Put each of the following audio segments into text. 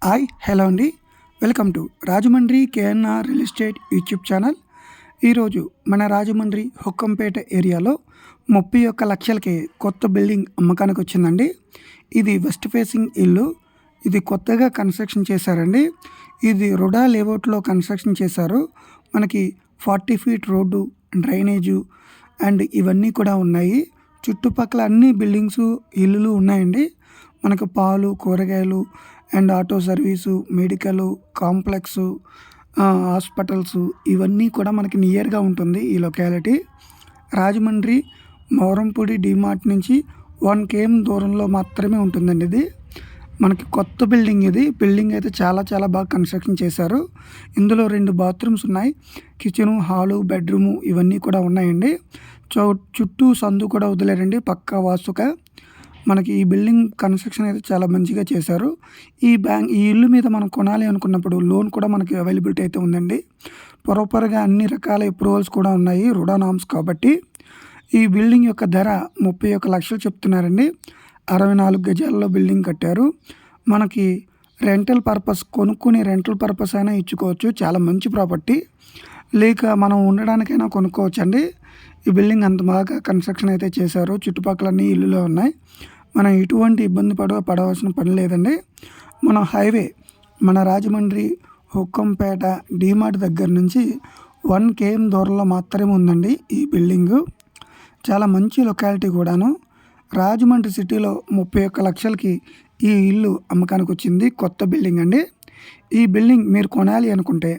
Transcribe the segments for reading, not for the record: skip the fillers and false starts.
Hi hello అండి. Welcome to Rajahmundry KNR real estate YouTube channel. ఈరోజు మన రాజమండ్రి హుక్కంపేట ఏరియాలో 31 లక్షలకి కొత్త బిల్డింగ్ అమ్మకానికి వచ్చిందండి. ఇది వెస్ట్ ఫేసింగ్ ఇల్లు. ఇది కొత్తగా కన్స్ట్రక్షన్ చేశారండి. ఇది రుడా లేఅవుట్లో కన్స్ట్రక్షన్ చేశారు. మనకి 40 ఫీట్ రోడ్డు, డ్రైనేజు అండ్ ఇవన్నీ కూడా ఉన్నాయి. చుట్టుపక్కల అన్ని బిల్డింగ్స్, ఇల్లులు ఉన్నాయండి. మనకు పాలు, కూరగాయలు and auto service, medical complex, hospitals ఇవన్నీ కూడా మనకి నియర్గా ఉంటుంది. ఈ లొకాలిటీ రాజమండ్రి మౌరంపూడి డిమార్ట్ నుంచి 1 km దూరంలో మాత్రమే ఉంటుందండి. ఇది మనకి కొత్త బిల్డింగ్. ఇది బిల్డింగ్ అయితే చాలా బాగా కన్స్ట్రక్షన్ చేశారు. ఇందులో 2 బాత్రూమ్స్ ఉన్నాయి. కిచెను, హాలు, బెడ్రూము ఇవన్నీ కూడా ఉన్నాయండి. చుట్టూ సందు కూడా వదిలేరండి, పక్కా వాస్తుగా. మనకి ఈ బిల్డింగ్ కన్స్ట్రక్షన్ అయితే చాలా మంచిగా చేశారు. ఈ ఇల్లు మీద మనం కొనాలి అనుకున్నప్పుడు లోన్ కూడా మనకి అవైలబిలిటీ అయితే ఉందండి. ప్రాపర్గా అన్ని రకాల అప్రూవల్స్ కూడా ఉన్నాయి, రుడా నామ్స్ కాబట్టి. ఈ బిల్డింగ్ యొక్క ధర 31 లక్షలు చెప్తున్నారండి. 64 గజాల్లో బిల్డింగ్ కట్టారు. మనకి రెంటల్ పర్పస్, కొనుక్కుని రెంటల్ పర్పస్ అయినా ఇచ్చుకోవచ్చు. చాలా మంచి ప్రాపర్టీ. లేక మనం ఉండడానికైనా కొనుక్కోవచ్చు అండి. ఈ బిల్డింగ్ అంత బాగా కన్స్ట్రక్షన్ అయితే చేశారు. చుట్టుపక్కల అన్ని ఇల్లులో ఉన్నాయి. మనం ఎటువంటి ఇబ్బంది పడవలసిన పని లేదండి. మన హైవే, మన రాజమండ్రి హుక్కంపేట డిమార్ట్ దగ్గర నుంచి 1 km దూరంలో మాత్రమే ఉందండి ఈ బిల్డింగు. చాలా మంచి లొకాలిటీ కూడాను. రాజమండ్రి సిటీలో 31 లక్షలకి ఈ ఇల్లు అమ్మకానికి వచ్చింది. కొత్త బిల్డింగ్ అండి. ఈ బిల్డింగ్ మీరు కొనాలి అనుకుంటే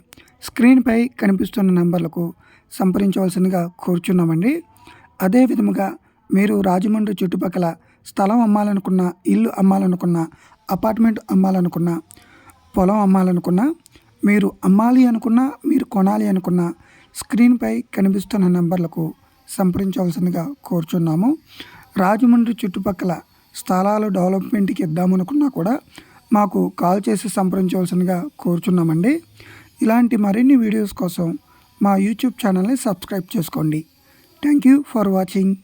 స్క్రీన్పై కనిపిస్తున్న నెంబర్లకు సంప్రదించవలసిందిగా కోరుచున్నామండి. అదే విధముగా మీరు రాజమండ్రి చుట్టుపక్కల స్థలం అమ్మాలనుకున్న, ఇల్లు అమ్మాలనుకున్న, అపార్ట్మెంట్ అమ్మాలనుకున్న, పొలం అమ్మాలనుకున్న, మీరు అమ్మాలి అనుకున్నా, మీరు కొనాలి అనుకున్న స్క్రీన్పై కనిపిస్తున్న నెంబర్లకు సంప్రదించవలసిందిగా కోరుచున్నాము. రాజమండ్రి చుట్టుపక్కల స్థలాలు డెవలప్మెంట్కి ఇద్దామనుకున్నా కూడా మాకు కాల్ చేసి సంప్రదించవలసిందిగా కోరుచున్నామండి. ఇలాంటి మరిన్ని వీడియోస్ కోసం మా యూట్యూబ్ ఛానల్ని సబ్స్క్రైబ్ చేసుకోండి. Thank you for watching.